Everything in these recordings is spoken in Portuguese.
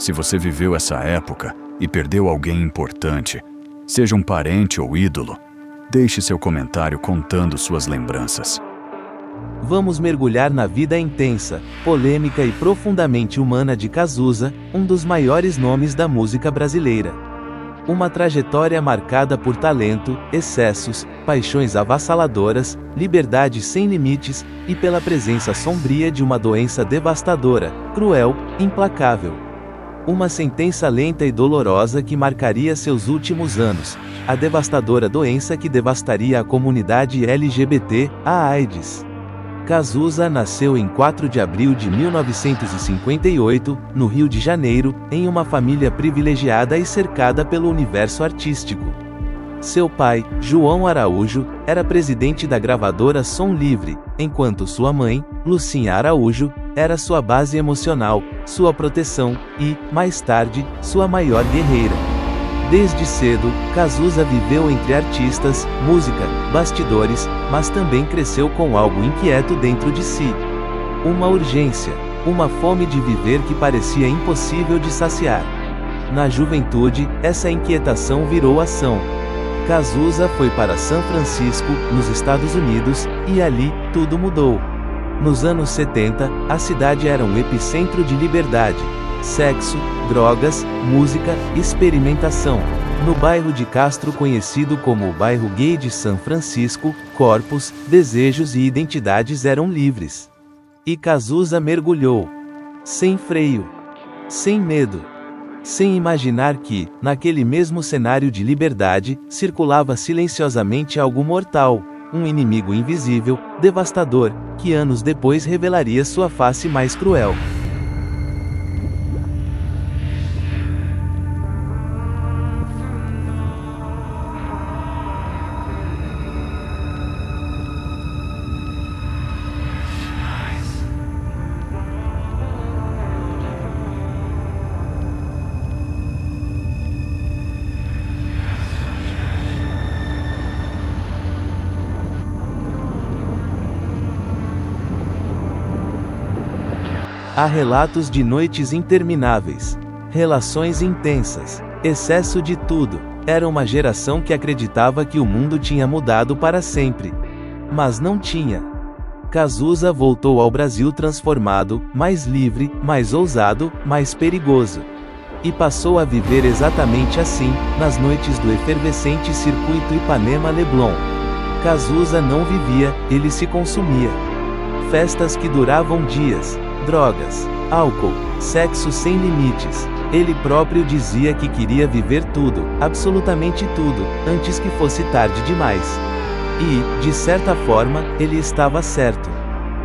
Se você viveu essa época e perdeu alguém importante, seja um parente ou ídolo, deixe seu comentário contando suas lembranças. Vamos mergulhar na vida intensa, polêmica e profundamente humana de Cazuza, um dos maiores nomes da música brasileira. Uma trajetória marcada por talento, excessos, paixões avassaladoras, liberdade sem limites, e pela presença sombria de uma doença devastadora, cruel, implacável. Uma sentença lenta e dolorosa que marcaria seus últimos anos, a devastadora doença que devastaria a comunidade LGBT, a AIDS. Cazuza nasceu em 4 de abril de 1958, no Rio de Janeiro, em uma família privilegiada e cercada pelo universo artístico. Seu pai, João Araújo, era presidente da gravadora Som Livre, enquanto sua mãe, Lucinha Araújo, era sua base emocional, sua proteção e, mais tarde, sua maior guerreira. Desde cedo, Cazuza viveu entre artistas, música, bastidores, mas também cresceu com algo inquieto dentro de si. Uma urgência, uma fome de viver que parecia impossível de saciar. Na juventude, essa inquietação virou ação. Cazuza foi para São Francisco, nos Estados Unidos, e ali, tudo mudou. Nos anos 70, a cidade era um epicentro de liberdade. Sexo, drogas, música, experimentação. No bairro de Castro, conhecido como o bairro gay de São Francisco, corpos, desejos e identidades eram livres. E Cazuza mergulhou. Sem freio. Sem medo. Sem imaginar que, naquele mesmo cenário de liberdade, circulava silenciosamente algo mortal, um inimigo invisível, devastador, que anos depois revelaria sua face mais cruel. Há relatos de noites intermináveis, relações intensas, excesso de tudo. Era uma geração que acreditava que o mundo tinha mudado para sempre. Mas não tinha. Cazuza voltou ao Brasil transformado, mais livre, mais ousado, mais perigoso. E passou a viver exatamente assim, nas noites do efervescente circuito Ipanema-Leblon. Cazuza não vivia, ele se consumia. Festas que duravam dias. Drogas, álcool, sexo sem limites. Ele próprio dizia que queria viver tudo, absolutamente tudo, antes que fosse tarde demais. E, de certa forma, ele estava certo.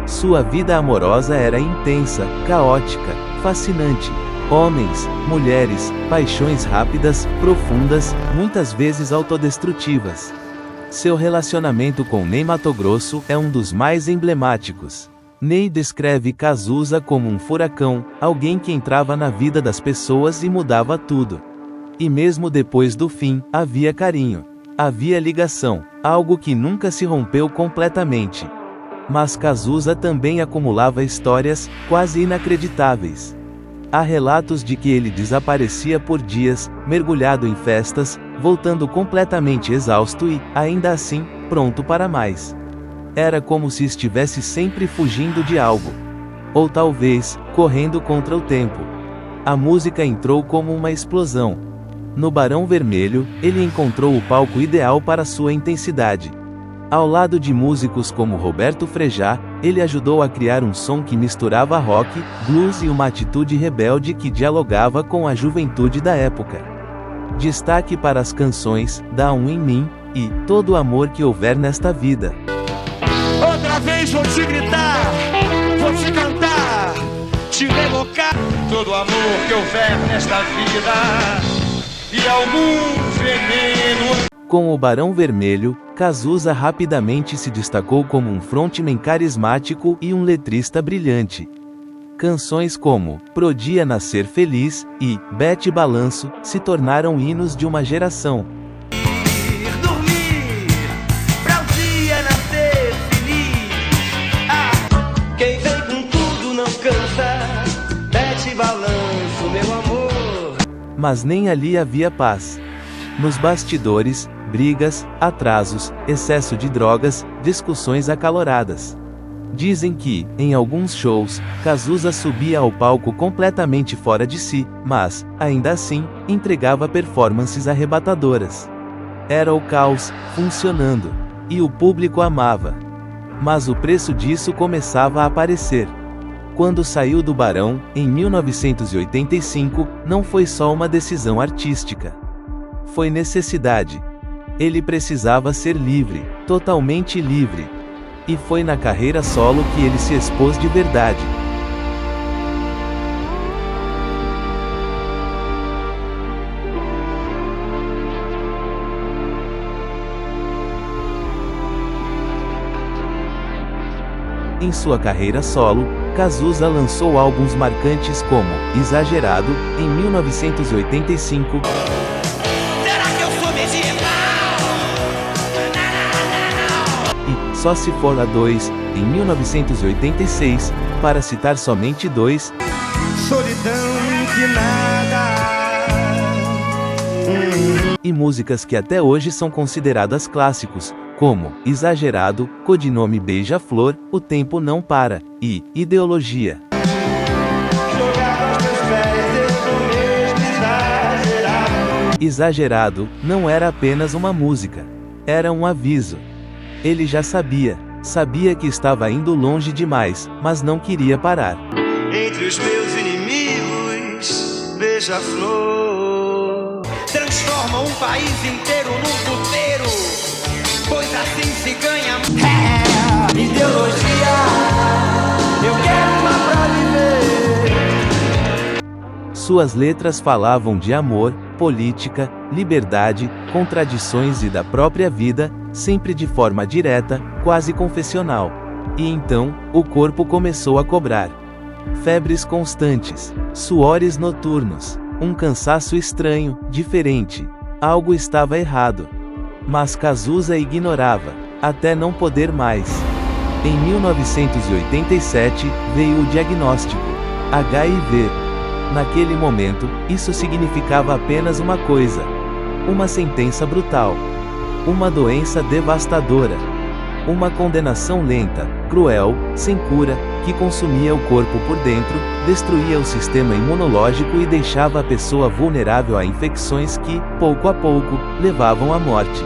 Sua vida amorosa era intensa, caótica, fascinante. Homens, mulheres, paixões rápidas, profundas, muitas vezes autodestrutivas. Seu relacionamento com Ney Matogrosso é um dos mais emblemáticos. Ney descreve Cazuza como um furacão, alguém que entrava na vida das pessoas e mudava tudo. E mesmo depois do fim, havia carinho. Havia ligação, algo que nunca se rompeu completamente. Mas Cazuza também acumulava histórias, quase inacreditáveis. Há relatos de que ele desaparecia por dias, mergulhado em festas, voltando completamente exausto e, ainda assim, pronto para mais. Era como se estivesse sempre fugindo de algo. Ou talvez, correndo contra o tempo. A música entrou como uma explosão. No Barão Vermelho, ele encontrou o palco ideal para sua intensidade. Ao lado de músicos como Roberto Frejá, ele ajudou a criar um som que misturava rock, blues e uma atitude rebelde que dialogava com a juventude da época. Destaque para as canções Dá um em Mim e Todo o Amor que Houver Nesta Vida. Outra vez vou te gritar, vou te cantar, te revocar. Todo amor que houver nesta vida e algum veneno. Com o Barão Vermelho, Cazuza rapidamente se destacou como um frontman carismático e um letrista brilhante. Canções como Pro Dia Nascer Feliz e Bete Balanço se tornaram hinos de uma geração. Quem vem com tudo não cansa. Bete balanço, meu amor. Mas nem ali havia paz. Nos bastidores, brigas, atrasos, excesso de drogas, discussões acaloradas. Dizem que, em alguns shows, Cazuza subia ao palco completamente fora de si, mas, ainda assim, entregava performances arrebatadoras. Era o caos, funcionando. E o público amava. Mas o preço disso começava a aparecer. Quando saiu do Barão, em 1985, não foi só uma decisão artística. Foi necessidade. Ele precisava ser livre, totalmente livre. E foi na carreira solo que ele se expôs de verdade. Em sua carreira solo, Cazuza lançou álbuns marcantes como Exagerado, em 1985. Será que eu sou medieval? E Só Se For a 2, em 1986, para citar somente dois. Solidão que nada. E músicas que até hoje são consideradas clássicos, como Exagerado, codinome Beija-Flor, O Tempo Não Para, e Ideologia. Exagerado não era apenas uma música. Era um aviso. Ele já sabia que estava indo longe demais, mas não queria parar. Entre os meus inimigos, beija-flor. Transforma um país inteiro num puteiro, pois assim se ganha. Ideologia, eu quero uma pra viver. Suas letras falavam de amor, política, liberdade, contradições e da própria vida, sempre de forma direta, quase confessional. E então, o corpo começou a cobrar. Febres constantes, suores noturnos, um cansaço estranho, diferente. Algo estava errado. Mas Cazuza ignorava, até não poder mais. Em 1987, veio o diagnóstico: HIV. Naquele momento, isso significava apenas uma coisa: uma sentença brutal. Uma doença devastadora. Uma condenação lenta, cruel, sem cura, que consumia o corpo por dentro, destruía o sistema imunológico e deixava a pessoa vulnerável a infecções que, pouco a pouco, levavam à morte.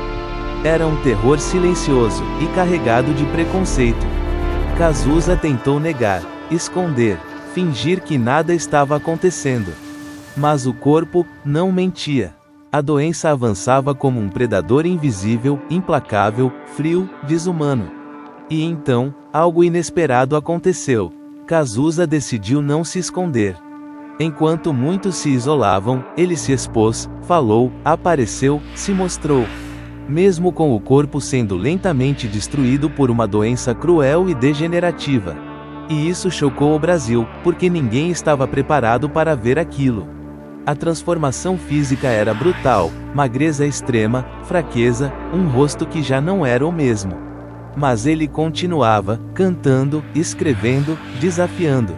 Era um terror silencioso e carregado de preconceito. Cazuza tentou negar, esconder, fingir que nada estava acontecendo. Mas o corpo não mentia. A doença avançava como um predador invisível, implacável, frio, desumano. E então, algo inesperado aconteceu. Cazuza decidiu não se esconder. Enquanto muitos se isolavam, ele se expôs, falou, apareceu, se mostrou. Mesmo com o corpo sendo lentamente destruído por uma doença cruel e degenerativa. E isso chocou o Brasil, porque ninguém estava preparado para ver aquilo. A transformação física era brutal, magreza extrema, fraqueza, um rosto que já não era o mesmo. Mas ele continuava, cantando, escrevendo, desafiando.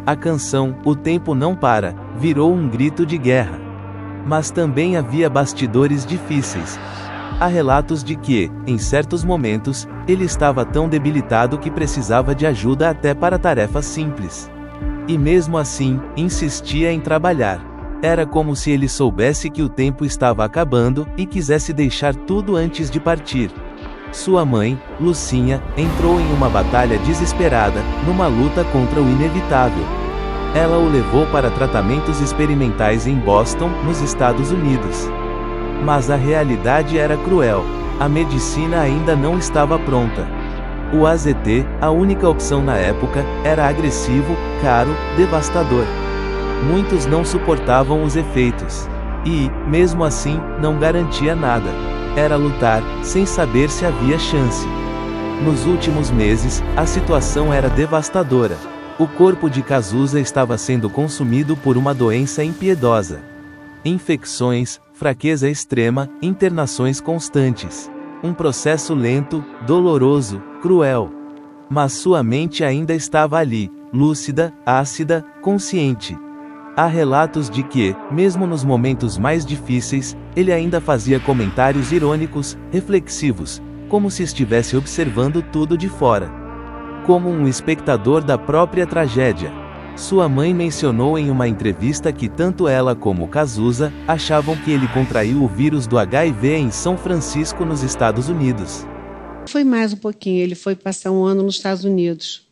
A canção, O Tempo Não Para, virou um grito de guerra. Mas também havia bastidores difíceis. Há relatos de que, em certos momentos, ele estava tão debilitado que precisava de ajuda até para tarefas simples. E mesmo assim, insistia em trabalhar. Era como se ele soubesse que o tempo estava acabando e quisesse deixar tudo antes de partir. Sua mãe, Lucinha, entrou em uma batalha desesperada, numa luta contra o inevitável. Ela o levou para tratamentos experimentais em Boston, nos Estados Unidos. Mas a realidade era cruel. A medicina ainda não estava pronta. O AZT, a única opção na época, era agressivo, caro, devastador. Muitos não suportavam os efeitos. E, mesmo assim, não garantia nada. Era lutar, sem saber se havia chance. Nos últimos meses, a situação era devastadora. O corpo de Cazuza estava sendo consumido por uma doença impiedosa. Infecções, fraqueza extrema, internações constantes. Um processo lento, doloroso, cruel. Mas sua mente ainda estava ali, lúcida, ácida, consciente. Há relatos de que, mesmo nos momentos mais difíceis, ele ainda fazia comentários irônicos, reflexivos, como se estivesse observando tudo de fora. Como um espectador da própria tragédia. Sua mãe mencionou em uma entrevista que tanto ela como Cazuza achavam que ele contraiu o vírus do HIV em São Francisco, nos Estados Unidos. Foi mais um pouquinho, ele foi passar um ano nos Estados Unidos.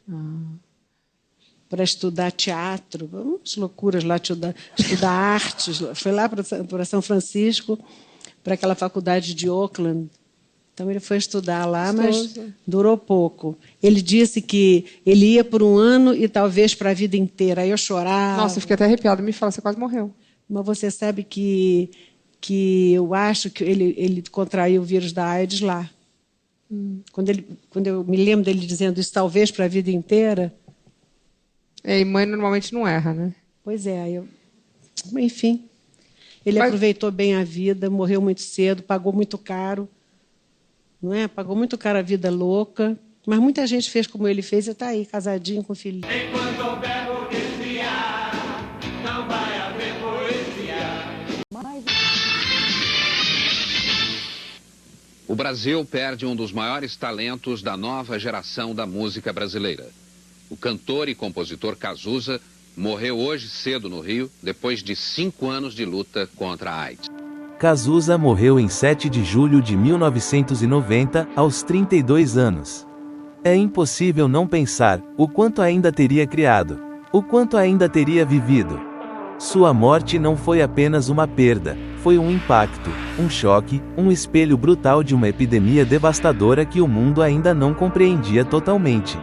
Para estudar teatro, umas loucuras lá, estudar artes. Foi lá para São Francisco, para aquela faculdade de Oakland. Então, ele foi estudar lá, mas durou pouco. Ele disse que ele ia por um ano e talvez para a vida inteira. Aí eu chorava. Nossa, eu fiquei até arrepiada. Me fala, você quase morreu. Mas você sabe que eu acho que ele contraiu o vírus da AIDS lá. Quando eu me lembro dele dizendo isso, talvez para a vida inteira. E mãe normalmente não erra, né? Pois é. Enfim, ele aproveitou bem a vida, morreu muito cedo, pagou muito caro. Não é? Pagou muito caro a vida louca. Mas muita gente fez como ele fez e está aí, casadinho com filhinho. Enquanto houver burguesia, não vai haver poesia. O Brasil perde um dos maiores talentos da nova geração da música brasileira. O cantor e compositor Cazuza morreu hoje cedo no Rio, depois de 5 anos de luta contra a AIDS. Cazuza morreu em 7 de julho de 1990, aos 32 anos. É impossível não pensar o quanto ainda teria criado, o quanto ainda teria vivido. Sua morte não foi apenas uma perda, foi um impacto, um choque, um espelho brutal de uma epidemia devastadora que o mundo ainda não compreendia totalmente.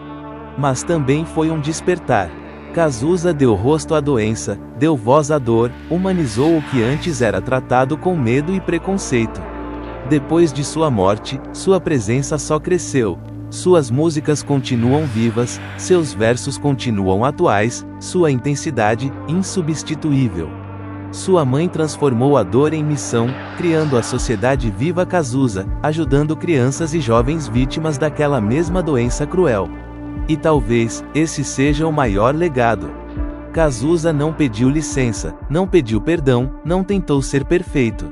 Mas também foi um despertar. Cazuza deu rosto à doença, deu voz à dor, humanizou o que antes era tratado com medo e preconceito. Depois de sua morte, sua presença só cresceu. Suas músicas continuam vivas, seus versos continuam atuais, sua intensidade, insubstituível. Sua mãe transformou a dor em missão, criando a Sociedade Viva Cazuza, ajudando crianças e jovens vítimas daquela mesma doença cruel. E talvez, esse seja o maior legado. Cazuza não pediu licença, não pediu perdão, não tentou ser perfeito.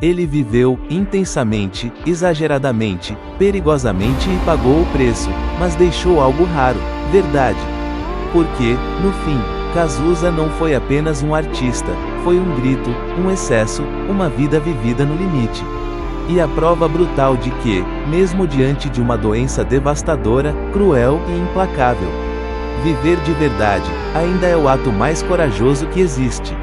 Ele viveu, intensamente, exageradamente, perigosamente e pagou o preço, mas deixou algo raro, verdade. Porque, no fim, Cazuza não foi apenas um artista, foi um grito, um excesso, uma vida vivida no limite. E a prova brutal de que, mesmo diante de uma doença devastadora, cruel e implacável, viver de verdade ainda é o ato mais corajoso que existe.